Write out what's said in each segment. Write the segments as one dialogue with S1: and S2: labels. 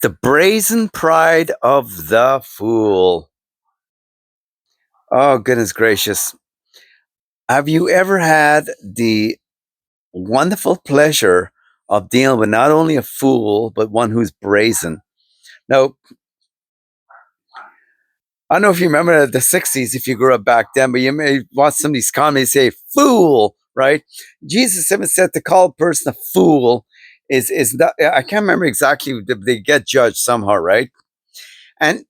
S1: The brazen pride of the fool. Oh, goodness gracious. Have you ever had the wonderful pleasure of dealing with not only a fool, but one who's brazen? Now, I don't know if you remember the 60s, if you grew up back then, but you may watch some of these comedies say, fool, right? Jesus even said to call a person a fool is not, I can't remember exactly, they get judged somehow, right? And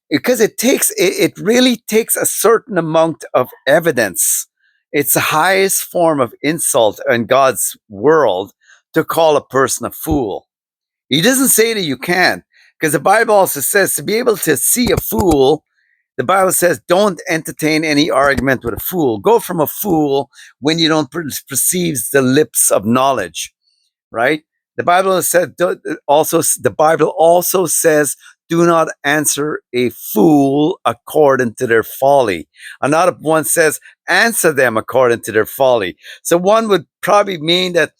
S1: because it really takes a certain amount of evidence. It's the highest form of insult in God's world to call a person a fool. He doesn't say that you can't, because the Bible also says to be able to see a fool, the Bible says don't entertain any argument with a fool. Go from a fool when you don't perceive the lips of knowledge, right? The Bible also says, do not answer a fool according to their folly. Another one says, answer them according to their folly. So one would probably mean that,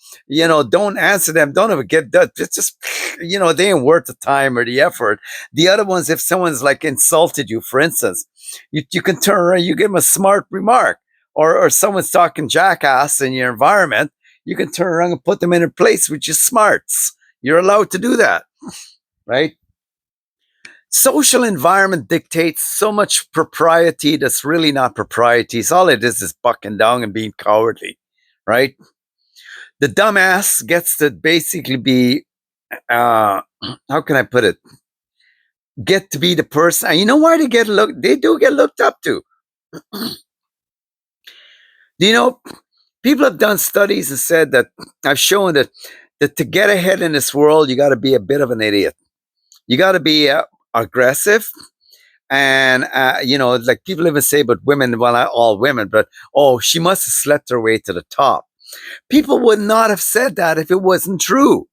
S1: don't answer them. Don't ever get that. It's just, they ain't worth the time or the effort. The other ones, if someone's like insulted you, for instance, you can turn around, you give them a smart remark, or someone's talking jackass in your environment, you can turn around and put them in a place which is smarts. You're allowed to do that, right? Social environment dictates so much propriety that's really not propriety. So all it is bucking down and being cowardly, right? The dumbass gets to basically be, how can I put it? Get to be the person. And you know why they do get looked up to. People have done studies and said that I've shown that to get ahead in this world, you got to be a bit of an idiot. You got to be aggressive. And, like people even say about women, well, not all women, but, oh, she must have slept her way to the top. People would not have said that if it wasn't true.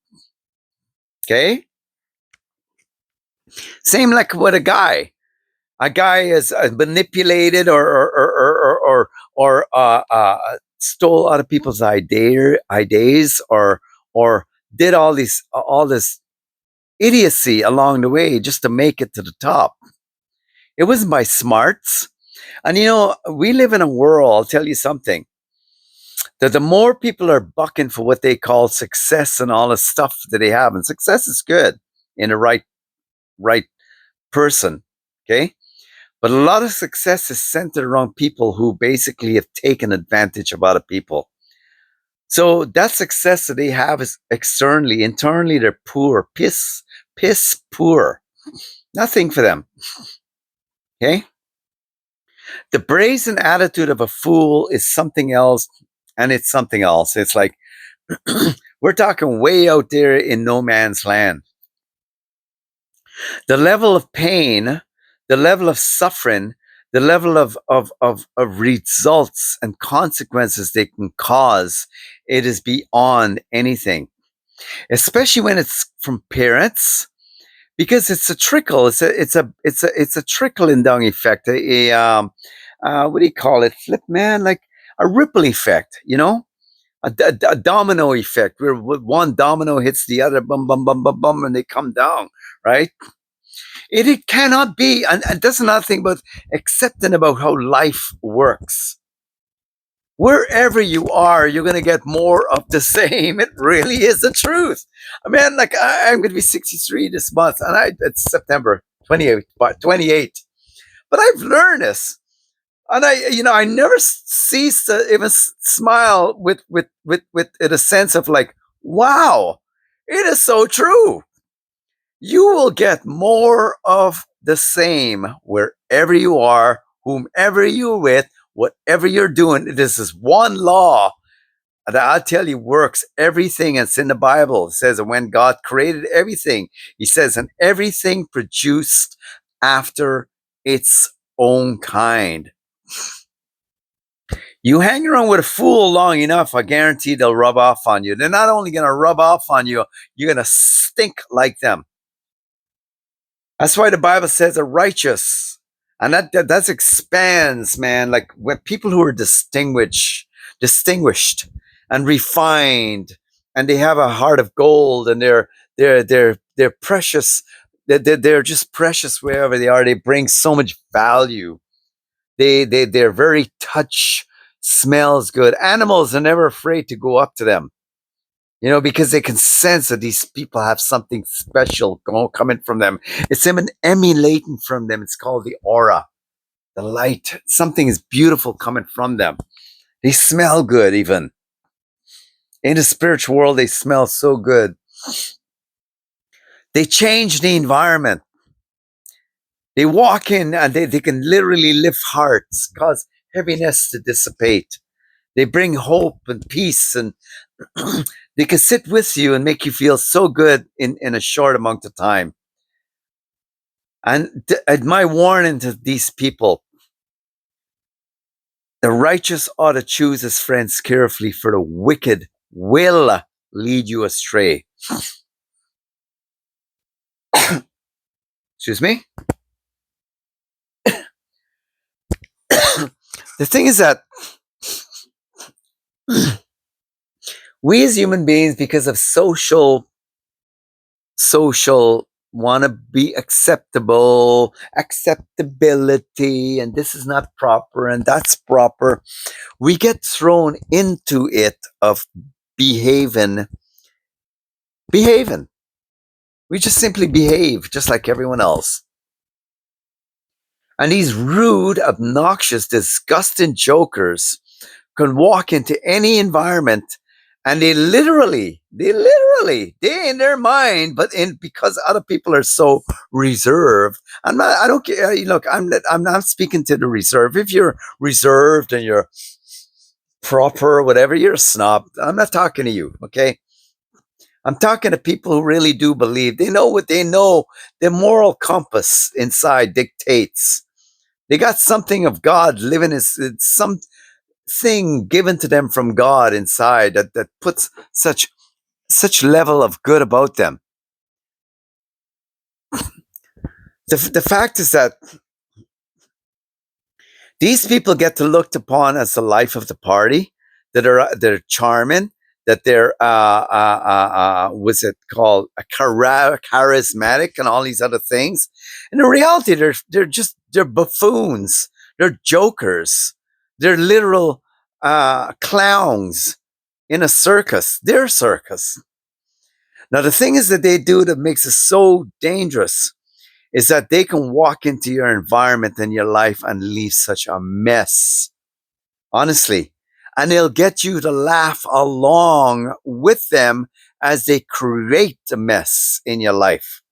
S1: Okay? Same like with a guy. A guy is manipulated or stole other people's ideas or did all this idiocy along the way just to make it to the top. It wasn't by smarts. And we live in a world, I'll tell you something, that the more people are bucking for what they call success and all the stuff that they have, and success is good in the right person, okay? But a lot of success is centered around people who basically have taken advantage of other people. So that success that they have is externally. Internally, they're poor, piss poor. Nothing for them. Okay? The brazen attitude of a fool is something else, and it's something else. It's like, we're talking way out there in no man's land. The level of pain, the level of suffering, the level of results and consequences they can cause, it is beyond anything. Especially when it's from parents, because it's a trickle. It's a trickling down effect. What do you call it? Flip, man, like a ripple effect. A domino effect where one domino hits the other, bum bum bum bum bum, and they come down, right? It cannot be, and that's another thing about accepting about how life works. Wherever you are, you're going to get more of the same. It really is the truth. I mean, like I'm going to be 63 this month, and it's September 28. But I've learned this, and I never cease to even smile with in a sense of like, wow, it is so true. You will get more of the same wherever you are, whomever you're with, whatever you're doing. This is one law that I'll tell you works everything. It's in the Bible. It says that when God created everything, he says, and everything produced after its own kind. You hang around with a fool long enough, I guarantee they'll rub off on you. They're not only going to rub off on you, you're going to stink like them. That's why the Bible says a righteous, and that expands, man. Like when people who are distinguished and refined, and they have a heart of gold, and they're precious They're just precious wherever they are. They bring so much value. They're very touch, smells good. Animals are never afraid to go up to them, because they can sense that these people have something special coming from them. It's emanating from them. It's called the aura, the light. Something is beautiful coming from them. They smell good, even in the spiritual world. They smell so good. They change the environment. They walk in and they can literally lift hearts, cause heaviness to dissipate. They bring hope and peace, and they can sit with you and make you feel so good in a short amount of time. And my warning to these people: the righteous ought to choose his friends carefully, for the wicked will lead you astray. Excuse me? The thing is that we as human beings, because of social want to be acceptability, and this is not proper and that's proper, we get thrown into it of behaving. We just simply behave just like everyone else. And these rude, obnoxious, disgusting jokers can walk into any environment, and they in their mind, but because other people are so reserved. I don't care. Look, I'm not speaking to the reserved. If you're reserved and you're proper or whatever, you're a snob. I'm not talking to you, okay? I'm talking to people who really do believe. They know what they know. Their moral compass inside dictates. They got something of God living, something given to them from God inside that puts such level of good about them. The fact is that these people get to looked upon as the life of the party, they're charming, that they're what's it called, charismatic, and all these other things. And in reality, they're buffoons, they're jokers, they're literal clowns in a circus. They're circus. Now the thing is that they do that makes it so dangerous is that they can walk into your environment and your life and leave such a mess. Honestly. And they'll get you to laugh along with them as they create a mess in your life.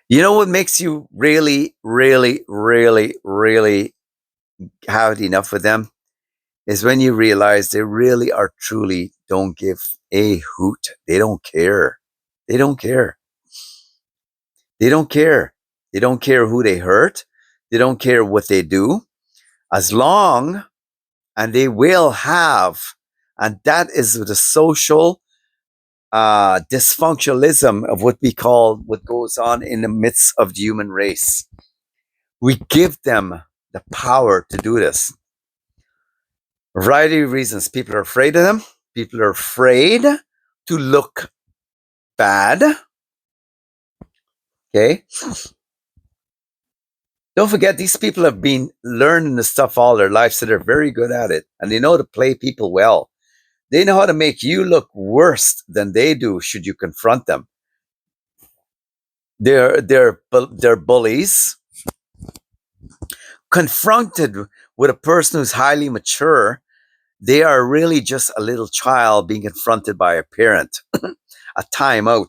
S1: You know what makes you really, really, really, really have enough with them? Is when you realize they really are truly don't give a hoot. They don't care. They don't care. They don't care. They don't care who they hurt. They don't care what they do. As long, and they will have, and that is the social dysfunctionalism of what goes on in the midst of the human race. We give them the power to do this. A variety of reasons. People are afraid of them. People are afraid to look bad. Okay. Don't forget, these people have been learning this stuff all their life, so they're very good at it. And they know to play people well. They know how to make you look worse than they do should you confront them. They're bullies. Confronted with a person who's highly mature, they are really just a little child being confronted by a parent. A timeout.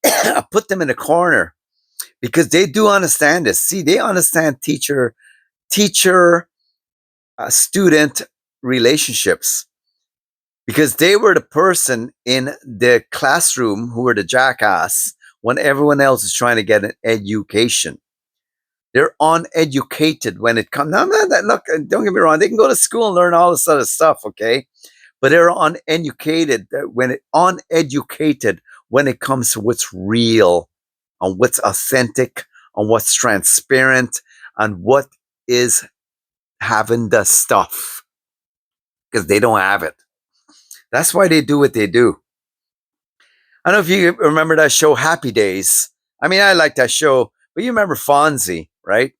S1: I put them in a corner because they do understand this. See, they understand teacher student relationships, because they were the person in the classroom who were the jackass when everyone else is trying to get an education. They're uneducated when it comes. Look, don't get me wrong. They can go to school and learn all this other stuff, okay? But they're uneducated when it comes to what's real, and what's authentic, and what's transparent, and what is having the stuff, because they don't have it. That's why they do what they do. I don't know if you remember that show Happy Days. I mean, I like that show, but you remember Fonzie, right?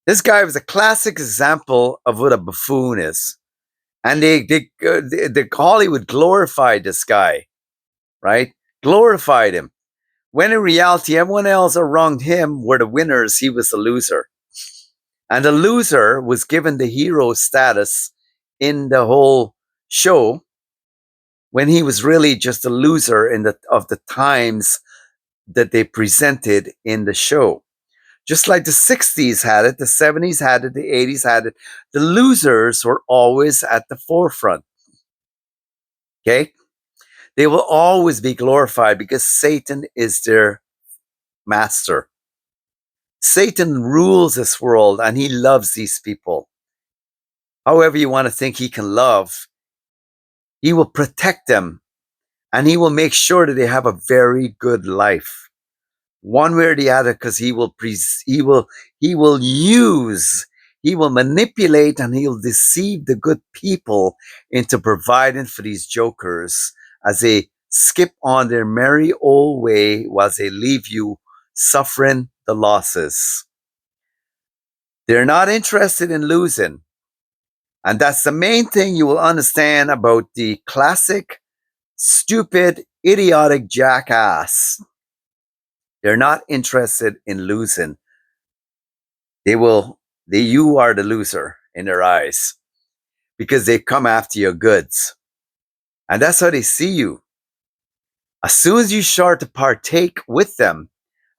S1: This guy was a classic example of what a buffoon is. And the Hollywood glorified this guy, right? Glorified him. When in reality, everyone else around him were the winners. He was the loser. And the loser was given the hero status in the whole show when he was really just a loser of the times that they presented in the show. Just like the 60s had it, the 70s had it, the 80s had it. The losers were always at the forefront. Okay? They will always be glorified because Satan is their master. Satan rules this world and he loves these people. However, you want to think he can love, he will protect them and he will make sure that they have a very good life. One way or the other, because he will use, he will manipulate and he'll deceive the good people into providing for these jokers as they skip on their merry old way while they leave you suffering the losses. They're not interested in losing. And that's the main thing you will understand about the classic, stupid, idiotic jackass. They're not interested in losing. You are the loser in their eyes because they come after your goods. And that's how they see you. As soon as you start to partake with them,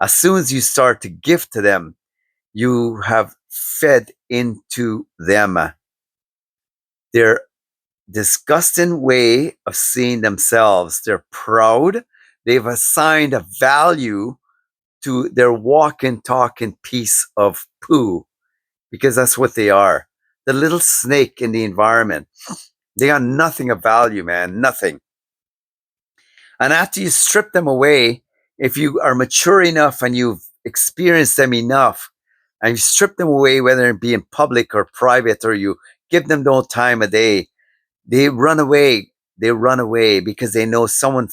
S1: as soon as you start to give to them, you have fed into them. Their disgusting way of seeing themselves. They're proud. They've assigned a value to their walking, talking piece of poo because that's what they are. The little snake in the environment. They got nothing of value, man. Nothing. And after you strip them away, if you are mature enough and you've experienced them enough, and you strip them away, whether it be in public or private, or you give them no time of day, they run away. They run away because they know someone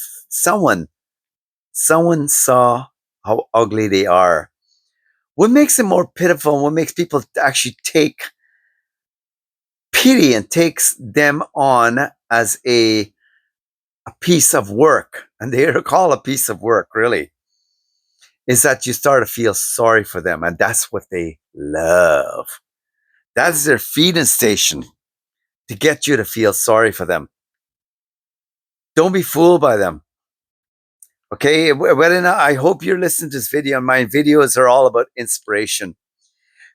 S1: saw how ugly they are. What makes them more pitiful and what makes people actually take pity and takes them on as a piece of work, and they're called a piece of work, really, is that you start to feel sorry for them, and that's what they love. That's their feeding station to get you to feel sorry for them. Don't be fooled by them. Okay, well, I hope you're listening to this video. My videos are all about inspiration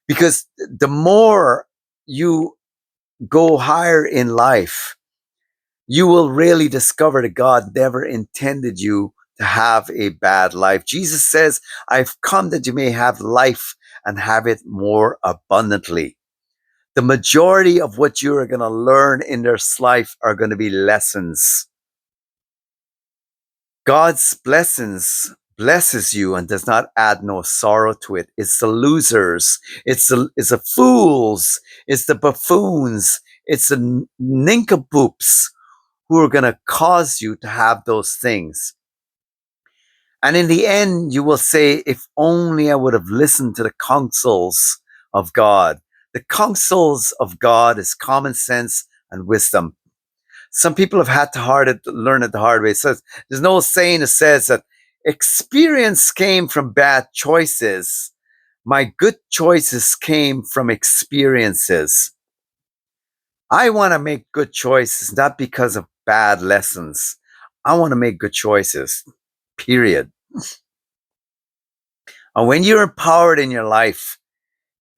S1: because the more you go higher in life, you will really discover that God never intended you to have a bad life. Jesus says, I've come that you may have life and have it more abundantly. The majority of what you are going to learn in this life are going to be lessons. God's blessings blesses you and does not add no sorrow to it. It's the losers. It's the fools. It's the buffoons. It's the nincompoops who are going to cause you to have those things. And in the end, you will say, if only I would have listened to the counsels of God. The counsels of God is common sense and wisdom. Some people have had to learn it the hard way. It says, there's no saying that says that experience came from bad choices. My good choices came from experiences. I want to make good choices, not because of bad lessons. I want to make good choices, period. And when you're empowered in your life,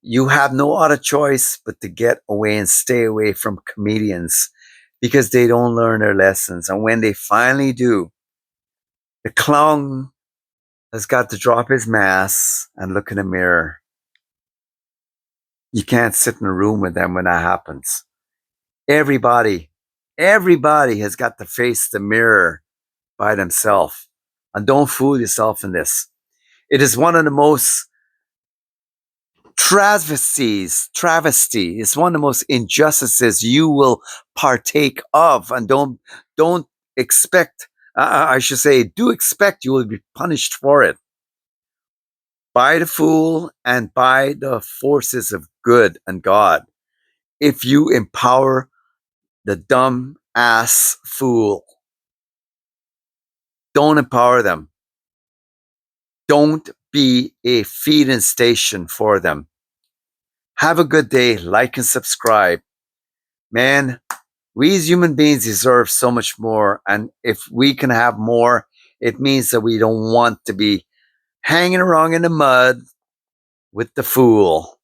S1: you have no other choice but to get away and stay away from comedians because they don't learn their lessons. And when they finally do, the clown has got to drop his mask and look in the mirror. You can't sit in a room with them when that happens. Everybody has got to face the mirror by themselves. And don't fool yourself in this. It is one of the most travesty is one of the most injustices you will partake of. And don't expect, I should say, do expect you will be punished for it. by the fool and by the forces of good and God. If you empower the dumb ass fool, don't empower them. Don't be a feeding station for them. Have a good day. Like and subscribe. Man, we as human beings deserve so much more. And if we can have more, it means that we don't want to be hanging around in the mud with the fool.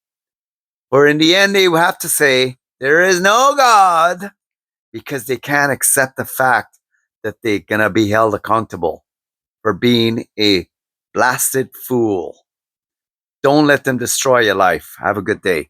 S1: For in the end, they will have to say, there is no God, because they can't accept the fact that they're going to be held accountable for being a blasted fool. Don't let them destroy your life. Have a good day.